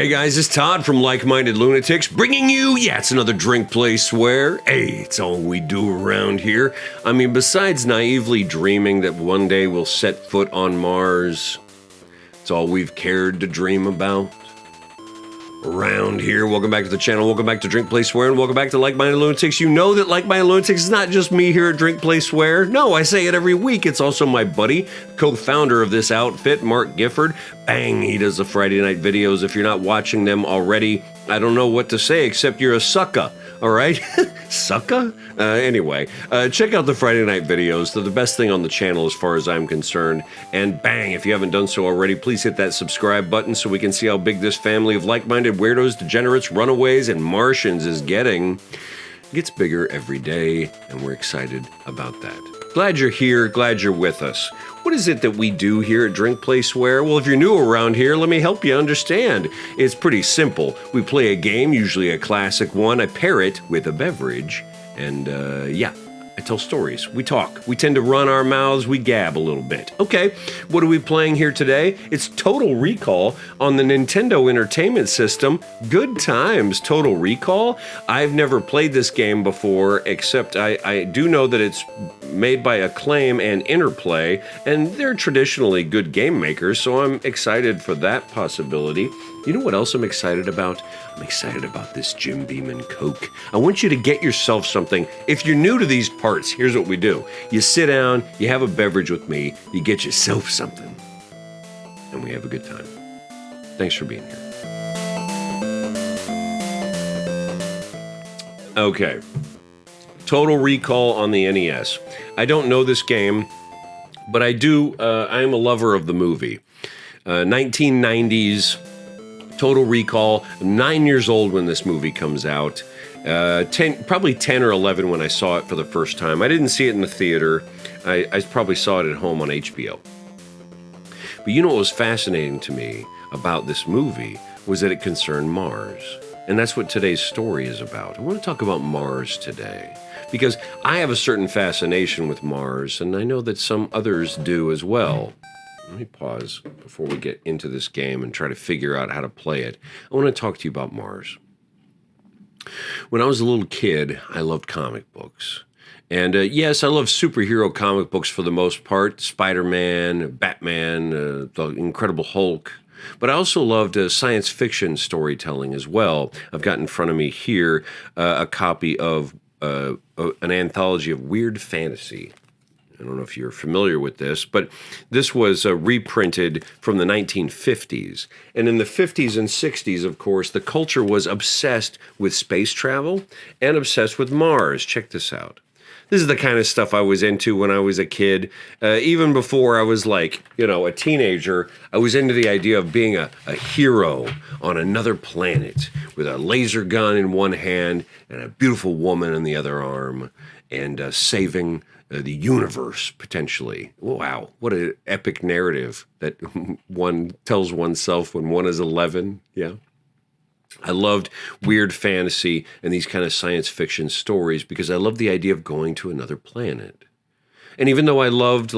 Hey guys, it's Todd from Like Minded Lunatics, bringing you, it's another drink, play, swear. Hey, it's all we do around here. I mean, besides naively dreaming that one day we'll set foot on Mars, it's all we've cared to dream about. Around here, welcome back to the channel, welcome back to Drink, Play, Swear, and welcome back to Like Minded Lunatics. You know that Like Minded Lunatics is not just me here at Drink, Play, Swear. No, I say it every week. It's also my buddy, co-founder of this outfit, Mark Gifford. Bang, he does the Friday night videos. If you're not watching them already, I don't know what to say except you're a sucker, all right? Sucker? Anyway, check out the Friday night videos. They're the best thing on the channel as far as I'm concerned. And bang, if you haven't done so already, please hit that subscribe button so we can see how big this family of like-minded weirdos, degenerates, runaways, and Martians is getting. It gets bigger every day, and we're excited about that. Glad you're here, glad you're with us. What is it that we do here at Drink, Play, Swear? Well, if you're new around here, let me help you understand. It's pretty simple. We play a game, usually a classic one. I pair it with a beverage. And, I tell stories. We talk. We tend to run our mouths. We gab a little bit. Okay, what are we playing here today? It's Total Recall on the Nintendo Entertainment System. Good times, Total Recall. I've never played this game before, except I do know that it's made by Acclaim and Interplay, and they're traditionally good game makers, so I'm excited for that possibility. You know what else I'm excited about? I'm excited about this Jim Beam and Coke. I want you to get yourself something. If you're new to these parts, here's what we do. You sit down, you have a beverage with me, you get yourself something, and we have a good time. Thanks for being here. Okay. Total Recall on the NES. I don't know this game, but I do. I am a lover of the movie. 1990s Total Recall. I'm 9 years old when this movie comes out. Probably 10 or 11 when I saw it for the first time. I didn't see it in the theater. I probably saw it at home on HBO. But you know what was fascinating to me about this movie was that it concerned Mars. And that's what today's story is about. I want to talk about Mars today, because I have a certain fascination with Mars, and I know that some others do as well. Let me pause before we get into this game and try to figure out how to play it. I want to talk to you about Mars. When I was a little kid, I loved comic books. And yes, I love superhero comic books for the most part. Spider-Man, Batman, the Incredible Hulk. But I also loved science fiction storytelling as well. I've got in front of me here a copy of an anthology of weird fantasy. I don't know if you're familiar with this, but this was reprinted from the 1950s. And in the 50s and 60s, of course, the culture was obsessed with space travel and obsessed with Mars. Check this out. This is the kind of stuff I was into when I was a kid. Even before I was like, a teenager, I was into the idea of being a hero on another planet with a laser gun in one hand and a beautiful woman in the other arm, and saving the universe, potentially. Wow, what an epic narrative that one tells oneself when one is 11, yeah. I loved weird fantasy and these kind of science fiction stories because I loved the idea of going to another planet. And even though I loved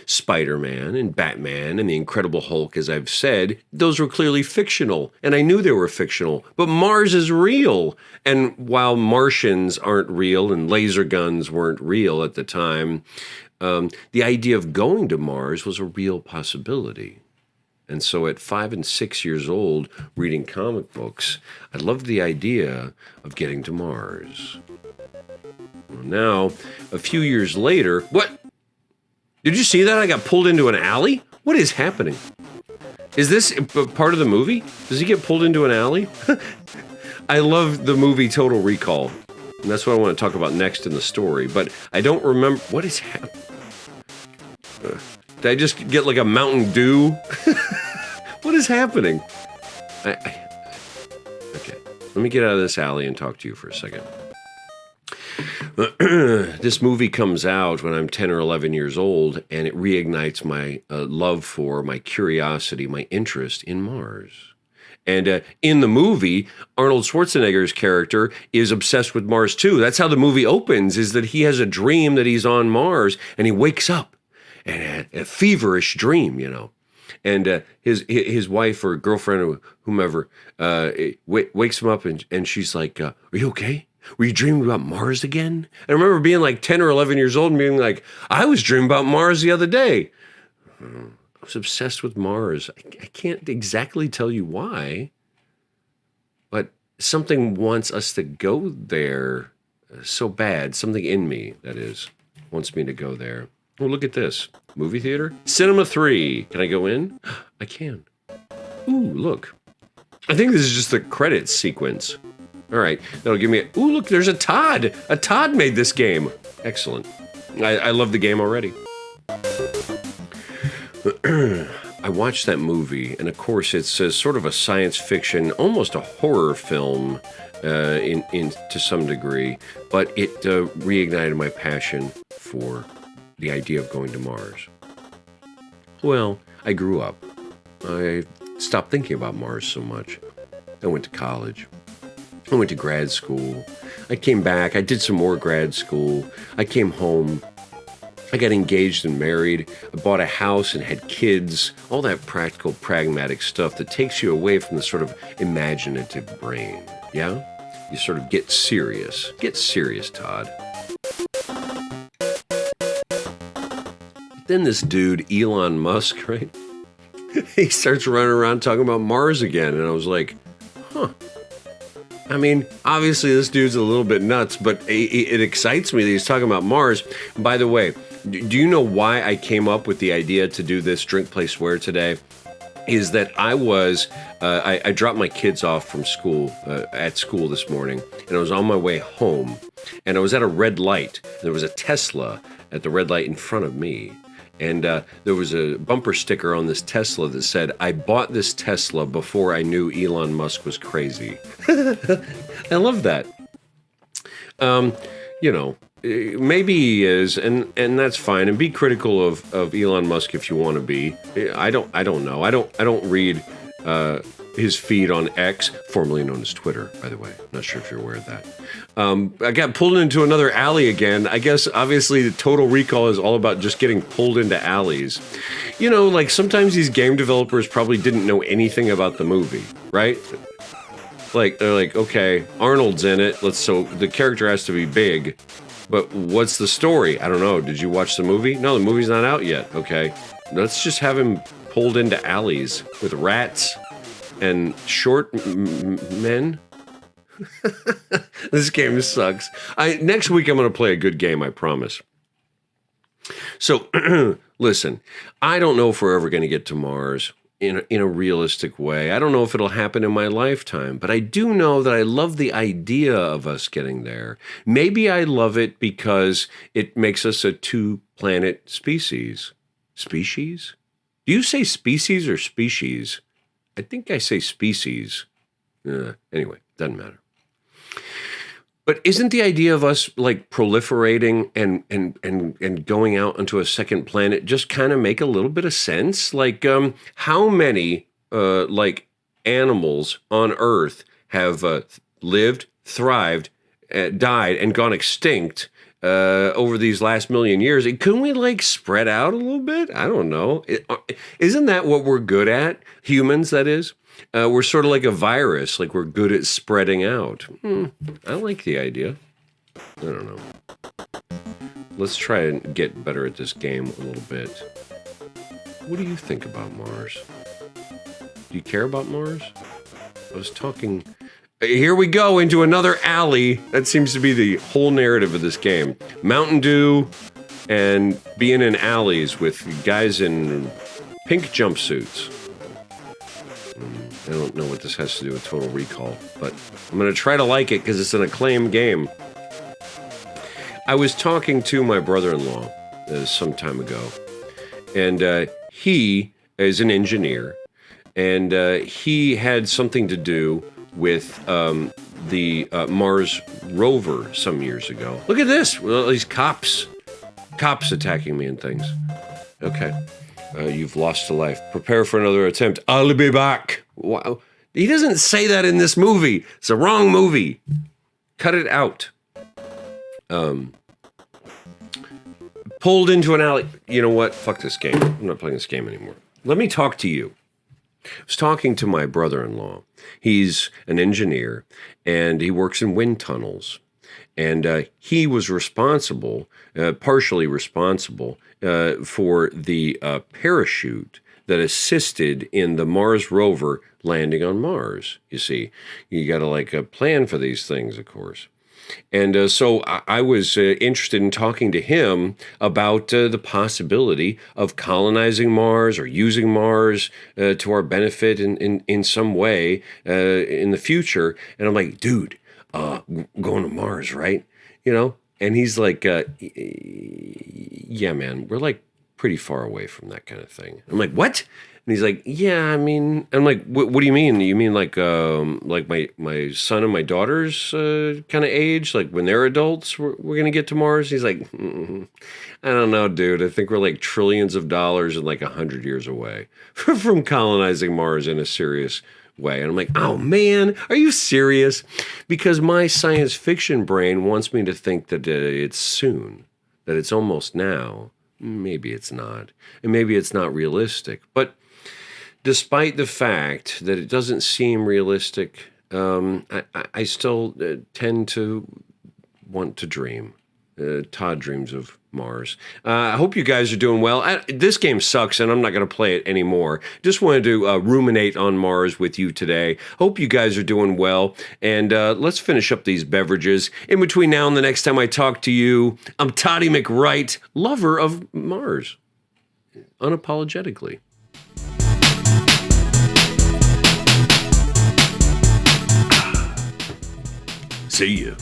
Spider-Man and Batman and the Incredible Hulk, as I've said, those were clearly fictional, and I knew they were fictional. But Mars is real, and while Martians aren't real and laser guns weren't real at the time, the idea of going to Mars was a real possibility. And so at 5 and 6 years old, reading comic books, I loved the idea of getting to Mars. Well, now, a few years later, what? Did you see that? I got pulled into an alley? What is happening? Is this part of the movie? Does he get pulled into an alley? I love the movie Total Recall. And that's what I want to talk about next in the story. But I don't remember. What is happening? Did I just get like a Mountain Dew? What is happening? Okay, let me get out of this alley and talk to you for a second. This movie comes out when I'm 10 or 11 years old, and it reignites my love for, my curiosity, my interest in Mars. And in the movie, Arnold Schwarzenegger's character is obsessed with Mars too. That's how the movie opens, is that he has a dream that he's on Mars, and he wakes up, and a feverish dream, and his wife or girlfriend or whomever wakes him up, and she's like, "Are you okay? Were you dreaming about Mars again?" And I remember being like 10 or 11 years old and being like, "I was dreaming about Mars the other day." I was obsessed with Mars. I can't exactly tell you why, but something wants us to go there so bad. Something in me, that is, wants me to go there. Oh, look at this. Movie theater? Cinema 3. Can I go in? I can. Ooh, look. I think this is just the credits sequence. All right. That'll give me a... Ooh, look, there's a Todd. A Todd made this game. Excellent. I love the game already. I watched that movie, and of course, it's sort of a science fiction, almost a horror film to some degree, but it reignited my passion for the idea of going to Mars. Well, I grew up. I stopped thinking about Mars so much. I went to college. I went to grad school. I came back. I did some more grad school. I came home. I got engaged and married. I bought a house and had kids. All that practical, pragmatic stuff that takes you away from the sort of imaginative brain. Yeah? You sort of get serious. Get serious, Todd. Then this dude, Elon Musk, right? He starts running around talking about Mars again. And I was like, huh. I mean, obviously this dude's a little bit nuts, but it excites me that he's talking about Mars. By the way, do you know why I came up with the idea to do this Drink, Play, Swear today? Is that I dropped my kids off from school, at school this morning, and I was on my way home, and I was at a red light. There was a Tesla at the red light in front of me. And there was a bumper sticker on this Tesla that said, "I bought this Tesla before I knew Elon Musk was crazy." I love that. You know, maybe he is, and that's fine. And be critical of Elon Musk if you want to be. I don't know. I don't read his feed on X, formerly known as Twitter, by the way. Not sure if you're aware of that. I got pulled into another alley again. I guess, obviously, the Total Recall is all about just getting pulled into alleys. You know, like, sometimes these game developers probably didn't know anything about the movie, right? Like, they're like, okay, Arnold's in it, so the character has to be big, but what's the story? I don't know. Did you watch the movie? No, the movie's not out yet. Okay, let's just have him pulled into alleys with rats and short men. This game sucks. Next week I'm going to play a good game, I promise. So, listen, I don't know if we're ever going to get to Mars in a realistic way. I don't know if it'll happen in my lifetime, but I do know that I love the idea of us getting there. Maybe I love it because it makes us a two-planet species. Species? Do you say species or species? I think I say species. Anyway, doesn't matter. But isn't the idea of us like proliferating and going out onto a second planet just kind of make a little bit of sense? Like, how many like animals on Earth have lived, thrived, died, and gone extinct over these last million years? Couldn't we like spread out a little bit? I don't know. Isn't that what we're good at? Humans, that is. We're sort of like a virus, like we're good at spreading out. I like the idea. I don't know. Let's try and get better at this game a little bit. What do you think about Mars? Do you care about Mars? I was talking... Here we go into another alley. That seems to be the whole narrative of this game. Mountain Dew and being in alleys with guys in pink jumpsuits. I don't know what this has to do with Total Recall, but I'm going to try to like it because it's an acclaimed game. I was talking to my brother-in-law some time ago, and he is an engineer, and he had something to do with the Mars rover some years ago. Look at this! Well, these cops attacking me and things. Okay. You've lost a life. Prepare for another attempt. I'll be back. Wow. He doesn't say that in this movie. It's a wrong movie. Cut it out. Pulled into an alley. You know what? Fuck this game. I'm not playing this game anymore. let me talk to you. I was talking to my brother-in-law. He's an engineer, and he works in wind tunnels. And he was responsible, partially responsible, for the parachute that assisted in the Mars rover landing on Mars. You see, you got to plan for these things, of course. And so I was interested in talking to him about the possibility of colonizing Mars or using Mars to our benefit in some way in the future. And I'm like, dude, going to Mars, right? You know? And he's like, yeah, man, we're like pretty far away from that kind of thing. I'm like, what? And he's like, yeah, I mean, I'm like, what do you mean? You mean like my son and my daughter's kind of age, like when they're adults, we're gonna get to Mars? He's like, I don't know, dude. I think we're like trillions of dollars and like 100 years away from colonizing Mars in a serious way. And I'm like, oh man, are you serious? Because my science fiction brain wants me to think that it's soon, that it's almost now. Maybe it's not, and maybe it's not realistic, but despite the fact that it doesn't seem realistic, I still tend to want to dream. Todd dreams of Mars. I hope you guys are doing well. This game sucks, and I'm not going to play it anymore. Just wanted to ruminate on Mars with you today. Hope you guys are doing well, and let's finish up these beverages. In between now and the next time I talk to you, I'm Toddy McWright, lover of Mars, unapologetically. See ya.